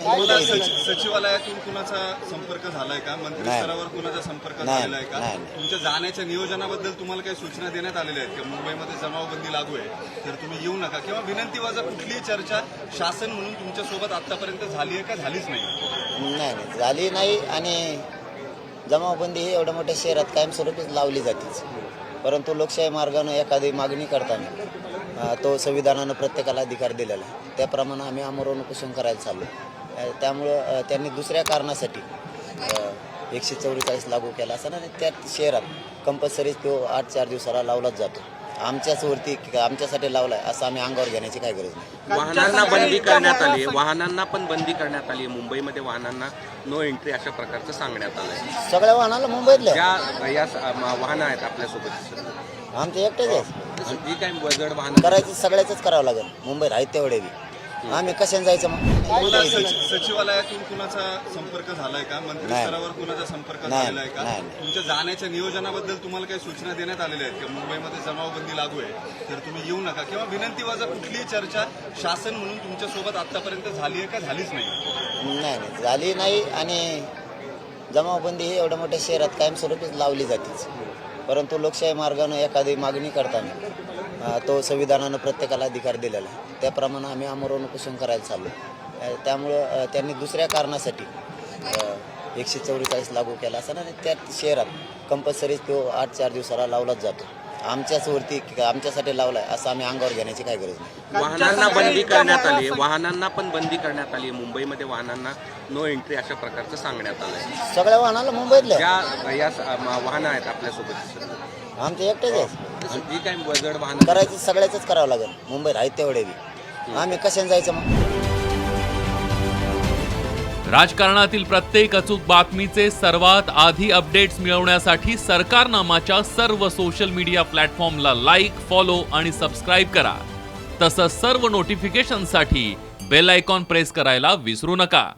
सचिवालयातून कुणाचा संपर्क झालाय का? मंत्री स्तरावर कुणाचा संपर्क झालेला आहे का? तुमच्या जाण्याच्या नियोजनाबद्दल तुम्हाला काही सूचना देण्यात आलेल्या आहेत की मुंबईमध्ये जमावबंदी लागू आहे तर तुम्ही येऊ नका, किंवा विनंतीवाजा कुठलीही चर्चा शासन म्हणून तुमच्यासोबत आतापर्यंत झाली आहे का झालीच नाही? नाही झाली नाही. आणि जमावबंदी ही एवढ्या मोठ्या शहरात कायमस्वरूपीच लावली जातेच, परंतु लोकशाही मार्गाने एखादी मागणी करताना तो संविधानानं प्रत्येकाला अधिकार दिलेला आहे, त्याप्रमाणे आम्ही आमरण उपोषण करायला चाललो. त्यामुळं त्यांनी दुसऱ्या कारणासाठी 144 लागू केला असताना त्या शहरात कंपल्सरी तो 8-4 दिवसाला लावलाच जातो. आमच्याचवरती आमच्यासाठी लावलाय असं आम्ही अंगावर घेण्याची काय गरज नाही. वाहनांना बंदी करण्यात आली आहे, वाहनांना पण बंदी करण्यात आली आहे. मुंबईमध्ये वाहनांना नो एंट्री अशा प्रकारचं सांगण्यात आलं आहे. सगळ्या वाहनाला मुंबईतल्या या वाहनं आहेत आपल्यासोबत, आमचे एकटेच आहेत. जी काही जड वाहनं करायचं सगळ्याच करावं लागेल. मुंबईत आहेत तेवढे बी आम्ही कशाने जायचं मग? सचिवालयातून कुणाचा संपर्क झालाय का? मंत्री स्तरावर कुणाचा संपर्क झालेला आहे का? तुमच्या जाण्याच्या नियोजनाबद्दल तुम्हाला काही सूचना देण्यात आलेल्या आहेत की मुंबईमध्ये जमावबंदी लागू आहे तर तुम्ही येऊ नका, किंवा विनंतीवाजा कुठलीही चर्चा शासन म्हणून तुमच्यासोबत आतापर्यंत झाली आहे का झालीच नाही? नाही झाली नाही. आणि जमावबंदी ही एवढ्या मोठ्या शहरात कायमस्वरूपीच लावली जातेच, परंतु लोकशाही मार्गाने एखादी मागणी करताना तो संविधानानं प्रत्येकाला अधिकार दिलेला आहे, त्याप्रमाणे आम्ही आमरण उपोषण करायला चाललो. त्यामुळं त्यांनी दुसऱ्या कारणासाठी 144 लागू केला असताना त्या शहरात कंपल्सरी तो 8-4 दिवसाला लावलाच जातो. आमच्यासाठी लावलाय असं आम्ही अंगावर घेण्याची काय गरज नाही. वाहनांना बंदी करण्यात आली आहे, वाहनांना पण बंदी करण्यात आली आहे. मुंबईमध्ये वाहनांना नो एंट्री अशा प्रकारचं सांगण्यात आलं आहे. सगळ्या वाहनाला मुंबईतल्या या वाहनं आहेत आपल्यासोबत, आमचे एकटेच आहेत. जी काही जड वाहनं करायचं सगळ्याच करावं लागेल. मुंबईत आहेत तेवढे बी आम्ही कशाने जायचं मग? राजकारणातील प्रत्येक अचूक बातमीचे सर्वात आधी अपडेट्स मिळवण्यासाठी सरकारनामाच्या सर्व सोशल मीडिया प्लॅटफॉर्मला लाईक, फॉलो आणि सबस्क्राईब करा. तसंच सर्व नोटिफिकेशनसाठी बेल आयकॉन प्रेस करायला विसरू नका.